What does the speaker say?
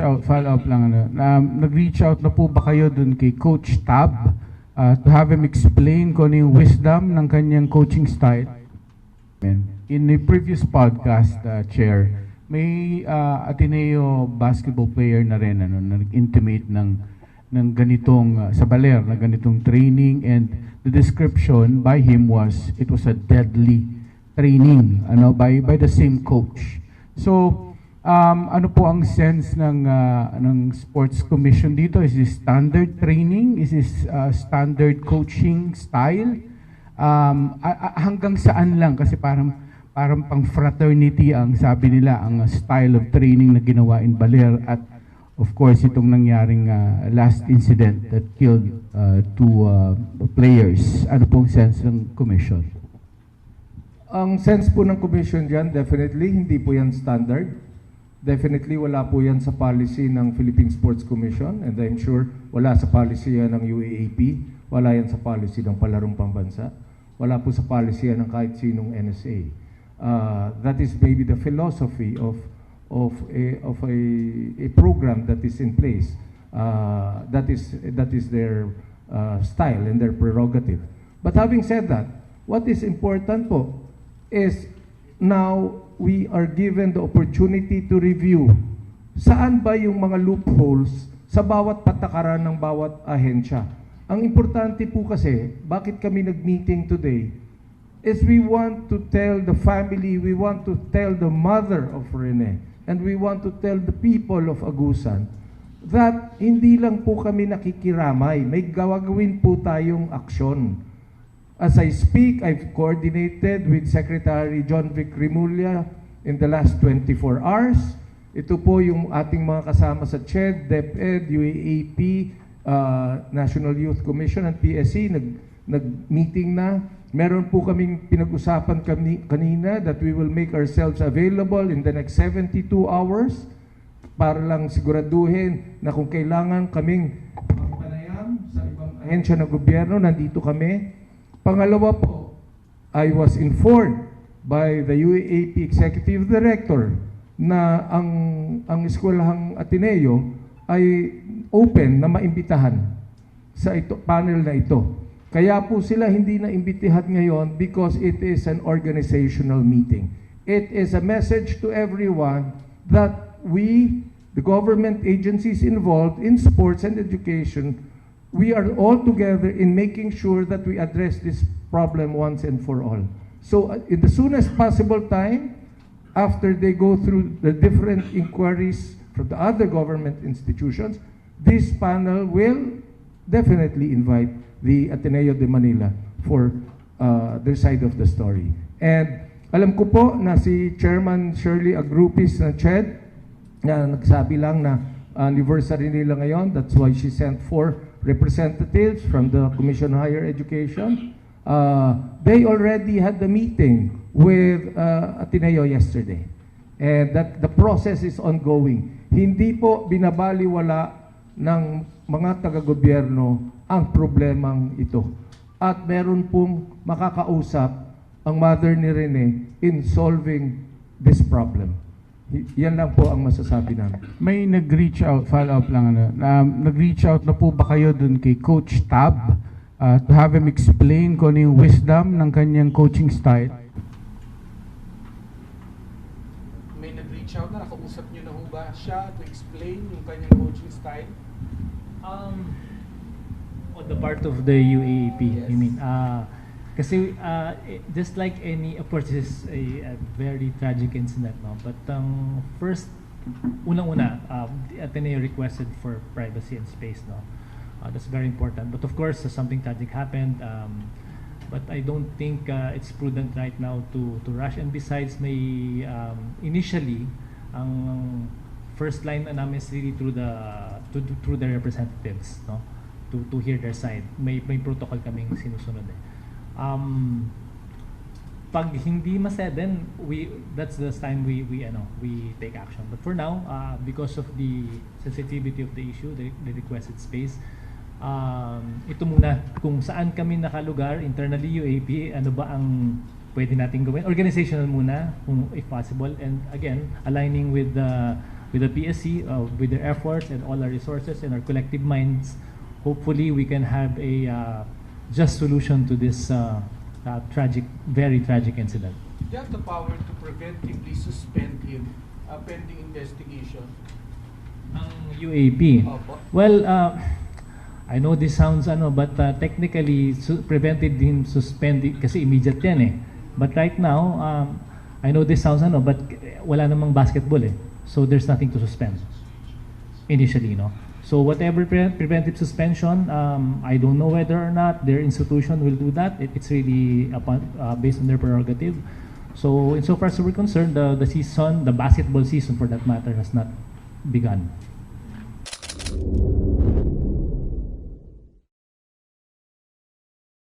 out, follow up lang, nag-reach out na po ba kayo dun kay Coach Tab to have him explain kung ano yung wisdom ng kanyang coaching style? In the previous podcast, Chair, may Ateneo basketball player na rin na nag-intimate ng ganitong sa baler, na ganitong training, and the description by him was it was a deadly training by the same coach. So ano po ang sense ng Sports Commission dito? Is this standard training? Is this standard coaching style? Hanggang saan lang? Kasi parang pang fraternity ang sabi nila, ang style of training na ginawa in Baler, at of course itong nangyaring last incident that killed two players. Ano pong sense ng Commission? Ang sense po ng Commission dyan, definitely hindi po yan standard. Definitely wala po yan sa policy ng Philippine Sports Commission, and I'm sure wala sa policy yan ng UAAP, wala yan sa policy ng Palarong Pambansa, wala po sa policy yan ng kahit sinong NSA. That is maybe the philosophy of a program that is in place. That is their style and their prerogative. But having said that, what is important po is now we are given the opportunity to review saan ba yung mga loopholes sa bawat patakaran ng bawat ahensya. Ang importante po kasi, bakit kami nag-meeting today, is we want to tell the family, we want to tell the mother of Rene, and we want to tell the people of Agusan that hindi lang po kami nakikiramay, may gawagawin po tayong aksyon. As I speak, I've coordinated with Secretary John Vic Rimulya in the last 24 hours. Ito po yung ating mga kasama sa CHED, DepEd, UAAP, National Youth Commission, and PSC. Nag-meeting na. Meron po kaming pinag-usapan kanina that we will make ourselves available in the next 72 hours para lang siguraduhin na kung kailangan kaming panayam sa ibang ahensya ng gobyerno, nandito kami. Pangalawa po, I was informed by the UAAP Executive Director na ang eskwelahang Ateneo ay open na maimbitahan sa panel na ito. Kaya po sila hindi na imbitahan ngayon because it is an organizational meeting. It is a message to everyone that we, the government agencies involved in sports and education, we are all together in making sure that we address this problem once and for all. So in the soonest possible time, after they go through the different inquiries from the other government institutions, this panel will definitely invite the Ateneo de Manila for their side of the story. And alam ko po na si Chairman Shirley Agrupis ng CHED na nagsabi lang na anniversary nila ngayon, that's why she sent 4 representatives from the Commission on Higher Education. They already had the meeting with Ateneo yesterday, and that the process is ongoing. Hindi po binabaliwala ng mga taga-gobyerno ang problemang ito, at meron pong makakausap ang mother ni Rene in solving this problem. Yan lang po ang masasabi namin. May nag-reach out, follow up lang, nag-reach out na po ba kayo dun kay Coach Tab to have him explain kung ano yung wisdom ng kanyang coaching style? May nag-reach out na, nakausap nyo na ho ba siya to explain yung kanyang coaching style? On the part of the UAAP, Yes. you mean? Kasi just like any, of course, this is a very tragic incident, no? But first, unang-una, the Ateneo requested for privacy and space, no? That's very important. But of course, something tragic happened. But I don't think it's prudent right now to rush. And besides, may initially, ang first line na namin is really through the representatives, no? To hear their side. May protocol kaming sinusunod eh. Pag hindi masaid, then that's the time we take action. But for now, because of the sensitivity of the issue, the requested space, ito muna kung saan kami nakalugar internally UAP, ano ba ang pwede nating gawin, organizational muna kung if possible, and again aligning with the with the PSC, with their efforts and all our resources and our collective minds, hopefully we can have a just solution to this tragic, very tragic incident. Do you have the power to preventively suspend him pending investigation? Ang UAP. Opo. Well, I know this sounds but technically prevented him suspended kasi immediate yan eh. But right now, I know this sounds but wala namang basketball eh. So there's nothing to suspend initially, no? So whatever preventive suspension, I don't know whether or not their institution will do that. It's really based on their prerogative. So insofar as we're concerned, the season, the basketball season for that matter, has not begun.